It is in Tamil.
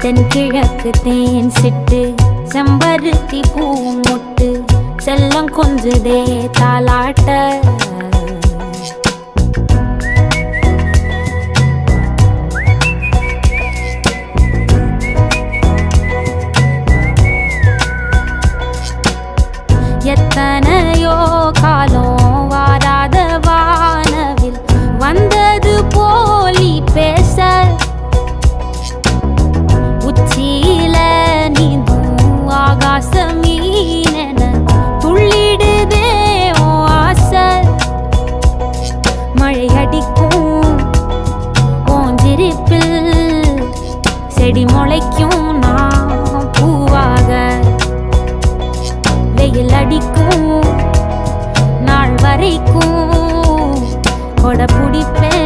தென்கிழக்கு தேன் சிட்டு செம்பருத்தி பூ முட்டு செல்லம் கொஞ்சுதே தாலாட்ட எத்தனையோ காலம் வாராத வானவில் வந்தது போலி பேச உச்சியில நீந்தும் ஆகாச மீனென துள்ளிடுதே ஓ ஆசை மழை அடிக்கும் ஓஞ்சிருப்பில் செடி முளைக்கும் நான் பூவாக வெயில் அடிக்கும் நாள் வரைக்கும் கொடை பிடிப்பேன்